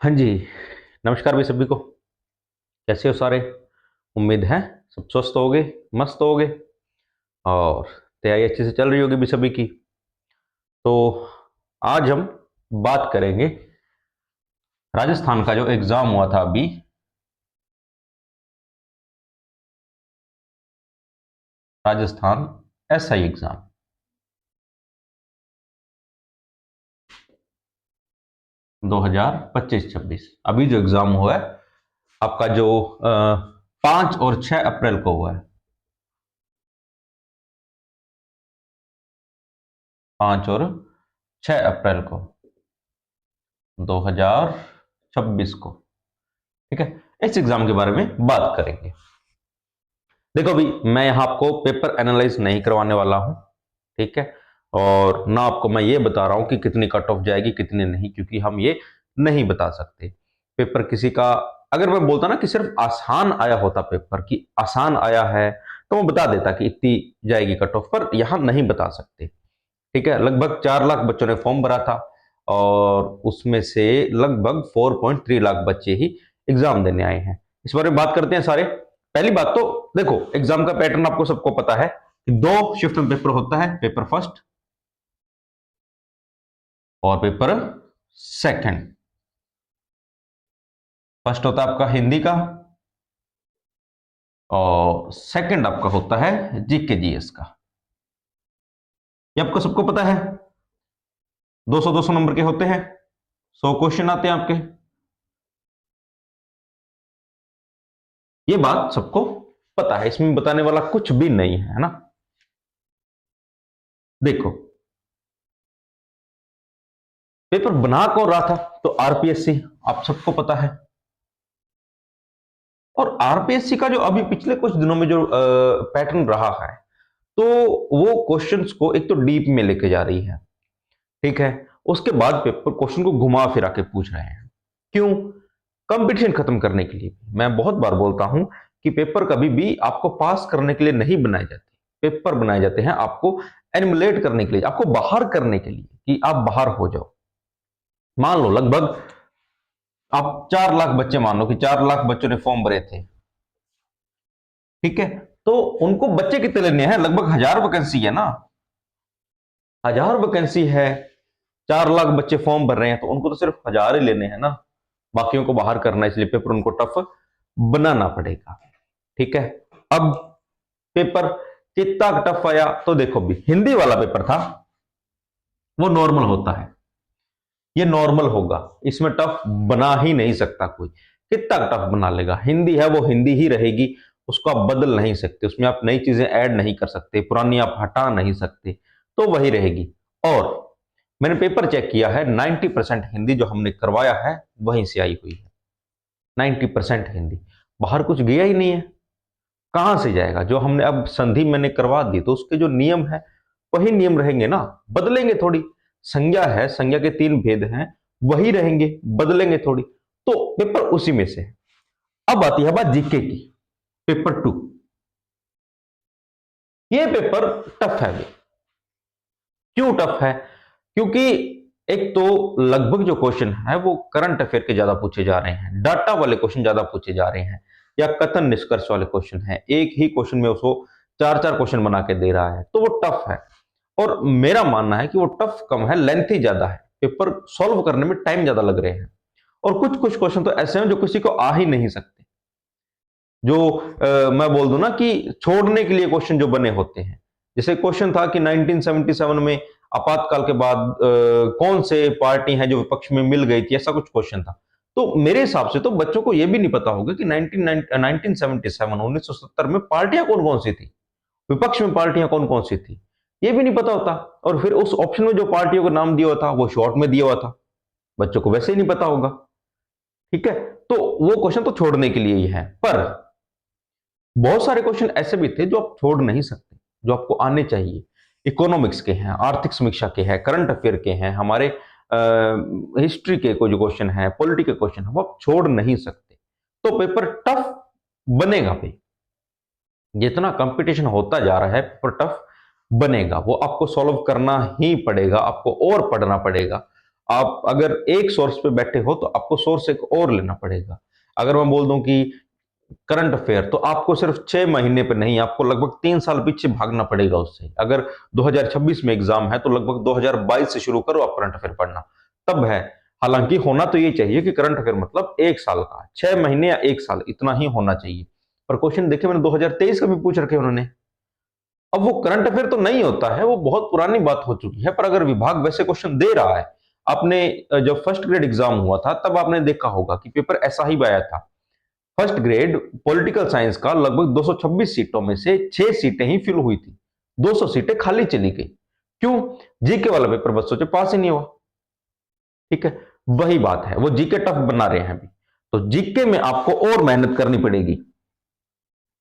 हाँ जी, नमस्कार भाई सभी को। कैसे हो सारे? उम्मीद है सब स्वस्थ होगे, मस्त होगे और तैयारी अच्छे से चल रही होगी भी सभी की। तो आज हम बात करेंगे राजस्थान का जो एग्जाम हुआ था अभी, राजस्थान एसआई एग्जाम 2025-26। अभी जो एग्जाम हुआ है आपका जो 5 और 6 अप्रैल को हुआ है। 5 और 6 अप्रैल को 2026 को। ठीक है, इस एग्जाम के बारे में बात करेंगे। देखो अभी मैं यहाँ आपको पेपर एनालाइज नहीं करवाने वाला हूँ, ठीक है। और ना आपको मैं ये बता रहा हूँ कि कितनी कट ऑफ जाएगी कितनी नहीं, क्योंकि हम ये नहीं बता सकते। पेपर किसी का, अगर मैं बोलता ना कि सिर्फ आसान आया होता पेपर, कि आसान आया है, तो मैं बता देता कि इतनी जाएगी कट ऑफ, पर यहाँ नहीं बता सकते। ठीक है, लगभग 4 लाख बच्चों ने फॉर्म भरा था और उसमें से लगभग 4.3 लाख बच्चे ही एग्जाम देने आए हैं। इस बारे में बात करते हैं सारे। पहली बात तो देखो, एग्जाम का पैटर्न आपको सबको पता है कि 2 शिफ्ट में पेपर होता है, पेपर फर्स्ट और पेपर सेकंड। फर्स्ट होता है आपका हिंदी का और सेकंड आपका होता है जीके जीएस का। ये आपको सबको पता है। 200-200 नंबर के होते हैं, 100 क्वेश्चन आते हैं आपके। ये बात सबको पता है, इसमें बताने वाला कुछ भी नहीं है ना। देखो, पेपर बना कौन रहा था? तो आरपीएससी, आप सबको पता है। और आरपीएससी का जो अभी पिछले कुछ दिनों में जो पैटर्न रहा है, तो वो क्वेश्चंस को एक तो डीप में लेके जा रही है, ठीक है। उसके बाद पेपर क्वेश्चन को घुमा फिरा के पूछ रहे हैं। क्यों? कंपटीशन खत्म करने के लिए। मैं बहुत बार बोलता हूं कि पेपर कभी भी आपको पास करने के लिए नहीं बनाए जाते। पेपर बनाए जाते हैं आपको एनिमुलेट करने के लिए, आपको बाहर करने के लिए, कि आप बाहर हो जाओ। मान लो लगभग आप 4 लाख बच्चे, मान लो कि 4 लाख बच्चों ने फॉर्म भरे थे, ठीक है। तो उनको बच्चे कितने लेने हैं? लगभग 1000 वैकेंसी है ना, 1000 वैकेंसी है। 4 लाख बच्चे फॉर्म भर रहे हैं, तो उनको तो सिर्फ 1000 ही लेने हैं ना, बाकियों को बाहर करना है, इसलिए पेपर उनको टफ बनाना पड़ेगा, ठीक है। अब पेपर कितना टफ आया तो देखो, भी हिंदी वाला पेपर था वो नॉर्मल होता है, ये नॉर्मल होगा, इसमें टफ बना ही नहीं सकता कोई। कितना टफ बना लेगा? हिंदी है वो हिंदी ही रहेगी, उसको आप बदल नहीं सकते, उसमें आप नई चीजें ऐड नहीं कर सकते, पुरानी आप हटा नहीं सकते, तो वही रहेगी। और मैंने पेपर चेक किया है, 90% हिंदी जो हमने करवाया है वहीं से आई हुई है। 90% हिंदी, बाहर कुछ गया ही नहीं है। कहां से जाएगा? जो हमने अब संधि मैंने करवा दी, तो उसके जो नियम है वही नियम रहेंगे ना, बदलेंगे थोड़ी। संज्ञा है, संज्ञा के 3 भेद हैं, वही रहेंगे, बदलेंगे थोड़ी। तो पेपर उसी में से है। अब आती है बात जीके की, पेपर 2। ये पेपर टफ है। क्यों टफ है? क्योंकि एक तो लगभग जो क्वेश्चन है वो करंट अफेयर के ज्यादा पूछे जा रहे हैं, डाटा वाले क्वेश्चन ज्यादा पूछे जा रहे हैं, या कथन निष्कर्ष वाले क्वेश्चन है। एक ही क्वेश्चन में उसको 4-4 क्वेश्चन बना के दे रहा है, तो वो टफ है। और मेरा मानना है कि वो टफ कम है, लेंथ ही ज्यादा है, पेपर सॉल्व करने में टाइम ज्यादा लग रहे हैं। और कुछ कुछ क्वेश्चन तो ऐसे हैं जो किसी को आ ही नहीं सकते, जो मैं बोल दूं ना कि छोड़ने के लिए क्वेश्चन जो बने होते हैं। जैसे क्वेश्चन था कि 1977 में आपातकाल के बाद कौन से पार्टी है जो विपक्ष में मिल गई थी, ऐसा कुछ क्वेश्चन था। तो मेरे हिसाब से तो बच्चों को यह भी नहीं पता होगा कि 1970 में पार्टियां कौन कौन सी थी, विपक्ष में पार्टियां कौन कौन सी थी, ये भी नहीं पता होता। और फिर उस ऑप्शन में जो पार्टियों का नाम दिया हुआ था वो शॉर्ट में दिया हुआ था, बच्चों को वैसे ही नहीं पता होगा, ठीक है। तो वो क्वेश्चन तो छोड़ने के लिए ही है। पर बहुत सारे क्वेश्चन ऐसे भी थे जो आप छोड़ नहीं सकते, जो आपको आने चाहिए। इकोनॉमिक्स के हैं, आर्थिक समीक्षा के हैं, करंट अफेयर के हैं, हमारे हिस्ट्री के कोई जो क्वेश्चन है, पॉलिटी के क्वेश्चन है, वो आप छोड़ नहीं सकते। तो पेपर टफ बनेगा भाई, जितना कंपटीशन होता जा रहा है पेपर टफ बनेगा, वो आपको सॉल्व करना ही पड़ेगा, आपको और पढ़ना पड़ेगा, आप अगर एक सोर्स पे बैठे हो तो आपको सोर्स एक और लेना पड़ेगा। अगर मैं बोल दूं कि करंट अफेयर, तो आपको सिर्फ 6 महीने पे नहीं, आपको लगभग 3 साल पीछे भागना पड़ेगा उससे। अगर 2026 में एग्जाम है तो लगभग 2022 से शुरू करो आप करंट अफेयर पढ़ना, तब है। हालांकि होना तो ये चाहिए कि करंट अफेयर मतलब 1 साल का, 6 महीने या 1 साल इतना ही होना चाहिए। पर क्वेश्चन देखे मैंने 2023 का भी पूछ रखे उन्होंने। अब वो करंट अफेयर तो नहीं होता है, वो बहुत पुरानी बात हो चुकी है, पर अगर विभाग वैसे क्वेश्चन दे रहा है, आपने जब फर्स्ट ग्रेड एग्जाम हुआ था तब आपने देखा होगा कि पेपर ऐसा ही आया था। फर्स्ट ग्रेड पॉलिटिकल साइंस का लगभग 226 सीटों में से 6 सीटें ही फिल हुई थी, 200 सीटें खाली चली गई। क्यों? जीके वाला पेपर बस सोचे पास ही नहीं हुआ। ठीक है, वही बात है, वो जीके टफ बना रहे हैं अभी। तो जीके में आपको और मेहनत करनी पड़ेगी,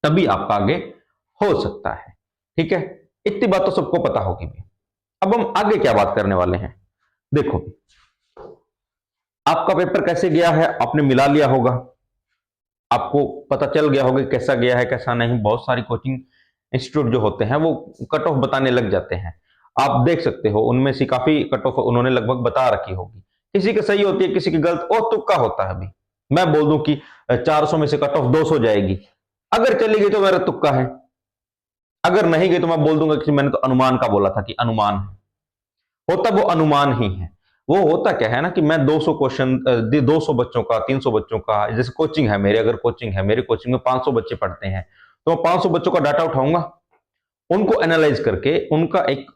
तभी आपका आगे हो सकता है। ठीक है, इतनी बात तो सबको पता होगी भी। अब हम आगे क्या बात करने वाले हैं, देखो आपका पेपर कैसे गया है आपने मिला लिया होगा, आपको पता चल गया होगा कैसा गया है कैसा नहीं। बहुत सारी कोचिंग इंस्टीट्यूट जो होते हैं वो कट ऑफ बताने लग जाते हैं, आप देख सकते हो उनमें से काफी कट ऑफ उन्होंने लगभग बता रखी होगी। किसी की सही होती है, किसी की गलत और तुक्का होता है। अभी मैं बोल दूं कि 400 में से कट ऑफ 200 जाएगी, अगर चली गई तो मेरा तुक्का है, अगर नहीं गई तो मैं बोल दूंगा कि मैंने तो अनुमान का बोला था कि अनुमान है। होता वो अनुमान ही है। वो होता क्या है ना कि मैं 200 क्वेश्चन 200 बच्चों का 300 बच्चों का, जैसे कोचिंग है मेरे, अगर कोचिंग है मेरे कोचिंग में 500 बच्चे पढ़ते हैं, तो मैं 500 बच्चों का डाटा उठाऊंगा, उनको एनालाइज करके उनका एक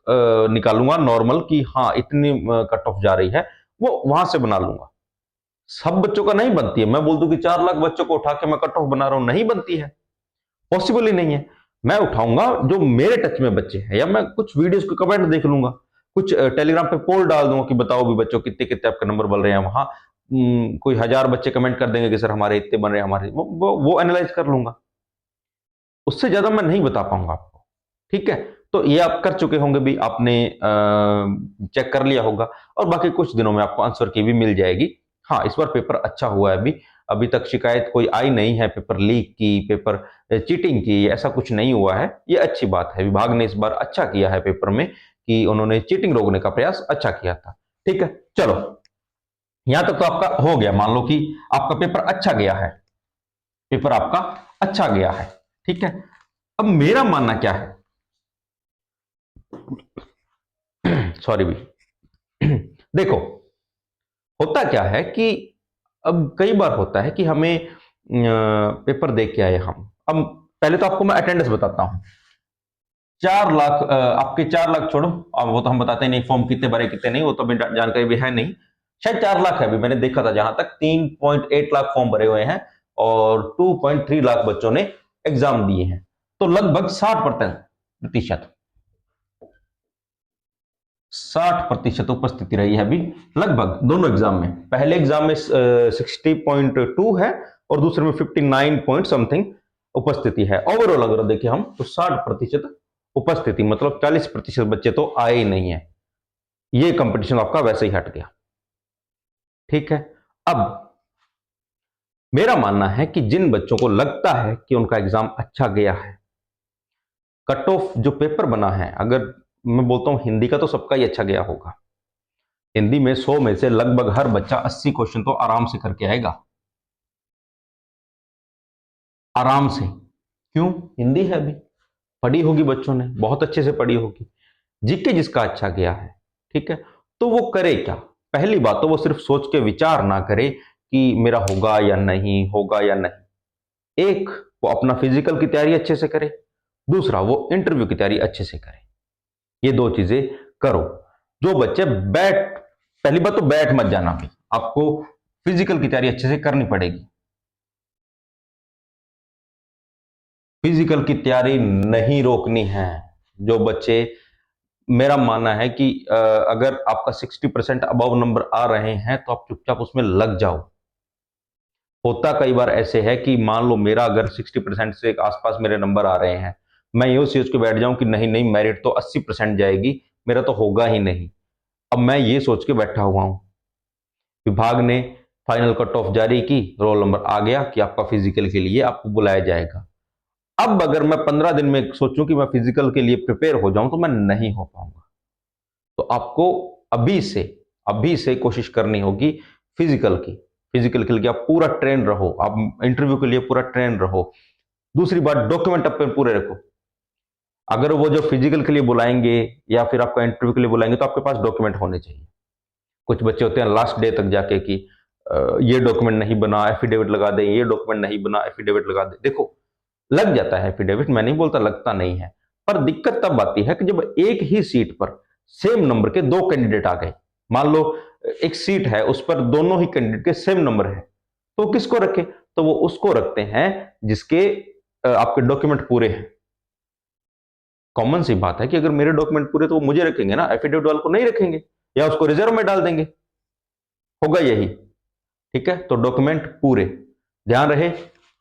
निकालूंगा नॉर्मल कि हाँ इतनी कट ऑफ जा रही है, वो वहां से बना लूंगा। सब बच्चों का नहीं बनती है, मैं बोल दूं कि 4 लाख बच्चों को उठा के मैं कट ऑफ बना रहा हूं, नहीं बनती है, पॉसिबल ही नहीं है। मैं उठाऊंगा जो मेरे टच में बच्चे हैं, या मैं कुछ वीडियोस के कमेंट देख लूंगा, कुछ टेलीग्राम पे पोल डाल दूंगा कि बताओ भी बच्चों कितने कितने आपके नंबर बन रहे हैं वहां। कोई 1000 बच्चे कमेंट कर देंगे कि सर हमारे इतने बन रहे हैं, हमारे वो एनालाइज कर लूंगा, उससे ज्यादा मैं नहीं बता पाऊंगा आपको। ठीक है, तो ये आप कर चुके होंगे भी, आपने चेक कर लिया होगा, और बाकी कुछ दिनों में आपको आंसर की भी मिल जाएगी। हाँ, इस बार पेपर अच्छा हुआ है। अभी अभी तक शिकायत कोई आई नहीं है पेपर लीक की, पेपर चीटिंग की, ऐसा कुछ नहीं हुआ है। ये अच्छी बात है, विभाग ने इस बार अच्छा किया है पेपर में कि उन्होंने चीटिंग रोकने का प्रयास अच्छा किया था। ठीक है, चलो यहां तक तो आपका हो गया, मान लो कि आपका पेपर अच्छा गया है, पेपर आपका अच्छा गया है। ठीक है, अब मेरा मानना क्या है, सॉरी भी देखो होता क्या है कि अब कई बार होता है कि हमें पेपर दे के आए हम, अब पहले तो आपको मैं अटेंडेंस बताता हूं। 4 लाख आपके 4 लाख छोड़ो, अब वो तो हम बताते नहीं फॉर्म कितने भरे कितने नहीं, वो तो अभी जानकारी भी है नहीं। शायद 4 लाख है, अभी मैंने देखा था जहां तक 3.8 लाख फॉर्म भरे हुए हैं और 2.3 लाख बच्चों ने एग्जाम दिए हैं, तो लगभग 60% 60% उपस्थिति रही है अभी लगभग दोनों एग्जाम में। पहले एग्जाम में 60.2 है और दूसरे में 59 पॉइंट समथिंग उपस्थिति है। ओवरऑल अगर देखें हम तो 60% उपस्थिति, मतलब 40% बच्चे तो आए ही नहीं है। ये कंपटीशन आपका वैसे ही हट गया। ठीक है, अब मेरा मानना है कि जिन बच्चों को लगता है कि उनका एग्जाम अच्छा गया है, कट ऑफ जो पेपर बना है, अगर मैं बोलता हूं हिंदी का तो सबका ही अच्छा गया होगा। हिंदी में 100 में से लगभग हर बच्चा 80 क्वेश्चन तो आराम से करके आएगा, आराम से। क्यों? हिंदी है, अभी पढ़ी होगी बच्चों ने, बहुत अच्छे से पढ़ी होगी। जीके जिसका अच्छा गया है, ठीक है, तो वो करे क्या? पहली बात तो वो सिर्फ सोच के विचार ना करे कि मेरा होगा या नहीं, होगा या नहीं। एक, वो अपना फिजिकल की तैयारी अच्छे से करे, दूसरा वो इंटरव्यू की तैयारी अच्छे से करे। ये दो चीजें करो। जो बच्चे बैठ पहली बात तो बैठ मत जाना, भी आपको फिजिकल की तैयारी अच्छे से करनी पड़ेगी। फिजिकल की तैयारी नहीं रोकनी है। जो बच्चे, मेरा मानना है कि अगर आपका 60% अबव नंबर आ रहे हैं तो आप चुपचाप उसमें लग जाओ। होता कई बार ऐसे है कि मान लो मेरा अगर 60% से आसपास मेरे नंबर आ रहे हैं, मैं ये सोच के बैठ जाऊं कि नहीं नहीं मेरिट तो 80% जाएगी, मेरा तो होगा ही नहीं। अब मैं ये सोच के बैठा हुआ हूं, विभाग ने फाइनल कट ऑफ जारी की, रोल नंबर आ गया कि आपका फिजिकल के लिए आपको बुलाया जाएगा। अब अगर मैं 15 दिन में सोचूं कि मैं फिजिकल के लिए प्रिपेयर हो जाऊं तो मैं नहीं हो पाऊंगा। तो आपको अभी से अभी से कोशिश करनी होगी फिजिकल की। फिजिकल के लिए आप पूरा ट्रेन रहो, आप इंटरव्यू के लिए पूरा ट्रेन रहो। दूसरी बात, डॉक्यूमेंट अपने पूरे रखो। अगर वो जो फिजिकल के लिए बुलाएंगे या फिर आपका इंटरव्यू के लिए बुलाएंगे तो आपके पास डॉक्यूमेंट होने चाहिए। कुछ बच्चे होते हैं लास्ट डे तक जाके कि ये डॉक्यूमेंट नहीं बना, एफिडेविट लगा दें, ये डॉक्यूमेंट नहीं बना, एफिडेविट लगा दें। देखो, लग जाता है एफिडेविट, मैं नहीं बोलता लगता नहीं है, पर दिक्कत तब आती है कि जब एक ही सीट पर सेम नंबर के दो कैंडिडेट आ गए। मान लो एक सीट है, उस पर दोनों ही कैंडिडेट के सेम नंबर है, तो किसको रखे? तो वो उसको रखते हैं जिसके आपके डॉक्यूमेंट पूरे हैं। कॉमन सी बात है कि अगर मेरे डॉक्यूमेंट पूरे तो वो मुझे रखेंगे ना, एफिडेविट वाले को नहीं रखेंगे, या उसको रिजर्व में डाल देंगे। होगा यही। ठीक है, तो डॉक्यूमेंट पूरे, ध्यान रहे।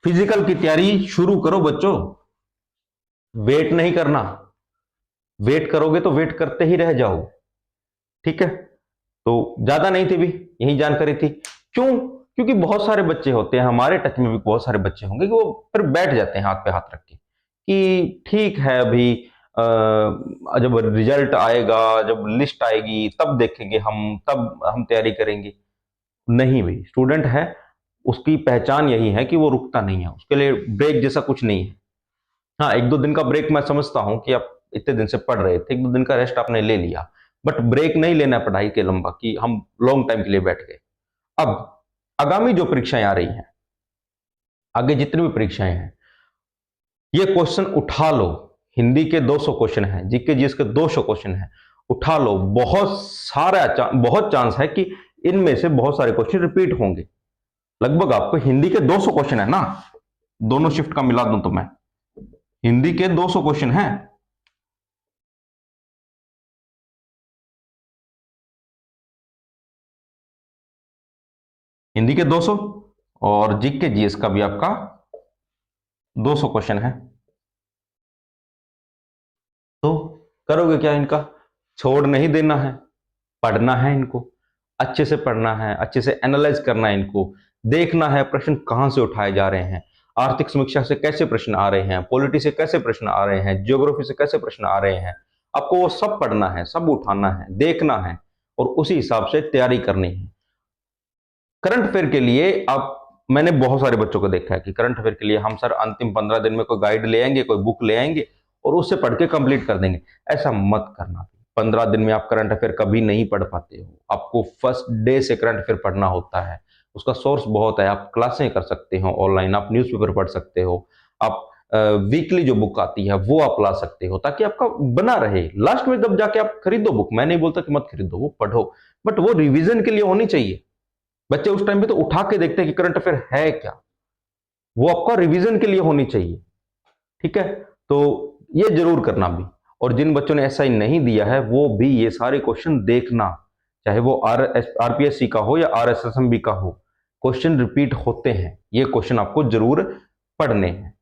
फिजिकल की तैयारी शुरू करो बच्चों, वेट नहीं करना। वेट करोगे तो वेट करते ही रह जाओ। ठीक है, तो ज्यादा नहीं थी भी, यही जानकारी थी। क्यों? क्योंकि बहुत सारे बच्चे होते हैं, हमारे टच में भी बहुत सारे बच्चे होंगे कि वो फिर बैठ जाते हैं हाथ पे हाथ रख के कि ठीक है अभी जब रिजल्ट आएगा, जब लिस्ट आएगी तब देखेंगे हम, तब हम तैयारी करेंगे। नहीं भाई, स्टूडेंट है, उसकी पहचान यही है कि वो रुकता नहीं है, उसके लिए ब्रेक जैसा कुछ नहीं है। हाँ, एक दो दिन का ब्रेक मैं समझता हूं कि आप इतने दिन से पढ़ रहे थे, एक दो दिन का रेस्ट आपने ले लिया, बट ब्रेक नहीं लेना है पढ़ाई के लंबा कि हम लॉन्ग टाइम के लिए बैठ गए। अब आगामी जो परीक्षाएं आ रही हैं, आगे जितनी भी परीक्षाएं हैं, ये क्वेश्चन उठा लो। हिंदी के 200 क्वेश्चन हैं, जीके जीएस के 200 क्वेश्चन हैं, उठा लो। बहुत चांस है कि इनमें से बहुत सारे क्वेश्चन रिपीट होंगे। लगभग आपको हिंदी के 200 क्वेश्चन है ना, दोनों शिफ्ट का मिला दूं तो मैं, हिंदी के 200 क्वेश्चन हैं। हिंदी के 200 और जीके जीएस का भी आपका 200 क्वेश्चन है। तो करोगे क्या इनका? छोड़ नहीं देना है, पढ़ना है इनको, अच्छे से पढ़ना है, अच्छे से एनालाइज करना है इनको, देखना है प्रश्न कहां से उठाए जा रहे हैं, आर्थिक समीक्षा से कैसे प्रश्न आ रहे हैं, पॉलिटी से कैसे प्रश्न आ रहे हैं, ज्योग्राफी से कैसे प्रश्न आ रहे हैं। आपको वो सब पढ़ना है, सब उठाना है, देखना है और उसी हिसाब से तैयारी करनी है। करंट अफेयर के लिए आप, मैंने बहुत सारे बच्चों को देखा है कि करंट अफेयर के लिए हम सर अंतिम 15 दिन में कोई गाइड ले आएंगे, कोई बुक ले आएंगे और उससे पढ़ के कंप्लीट कर देंगे। ऐसा मत करना। 15 दिन में आप करंट अफेयर कभी नहीं पढ़ पाते हो, आपको फर्स्ट डे से करंट अफेयर पढ़ना होता है। उसका सोर्स बहुत है, आप क्लासें कर सकते हो ऑनलाइन, आप न्यूज़पेपर पढ़ सकते हो, आप वीकली जो बुक आती है वो आप ला सकते हो, ताकि आपका बना रहे। लास्ट में जब जाके आप खरीदो बुक, मैं नहीं बोलता कि मत खरीदो, वो पढ़ो, बट वो रिवीजन के लिए होनी चाहिए। बच्चे उस टाइम पे तो उठा के देखते हैं कि करंट अफेयर है क्या, वो आपका रिवीजन के लिए होनी चाहिए। ठीक है, तो ये जरूर करना भी। और जिन बच्चों ने एसआई नहीं दिया है वो भी ये सारे क्वेश्चन देखना, चाहे वो आरपीएससी का हो या आरएसएसएमबी का हो, क्वेश्चन रिपीट होते हैं, ये क्वेश्चन आपको जरूर पढ़ने हैं।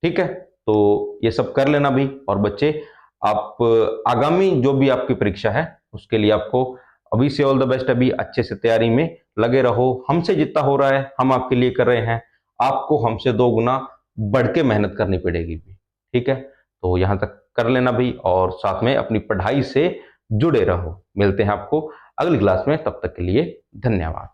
ठीक है, तो ये सब कर लेना भी। और बच्चे, आप आगामी जो भी आपकी परीक्षा है उसके लिए आपको अभी से ऑल द बेस्ट। अभी अच्छे से तैयारी में लगे रहो, हमसे जितना हो रहा है हम आपके लिए कर रहे हैं, आपको हमसे 2 गुना बढ़ के मेहनत करनी पड़ेगी भी। ठीक है, तो यहां तक कर लेना भी और साथ में अपनी पढ़ाई से जुड़े रहो। मिलते हैं आपको अगली क्लास में, तब तक के लिए धन्यवाद।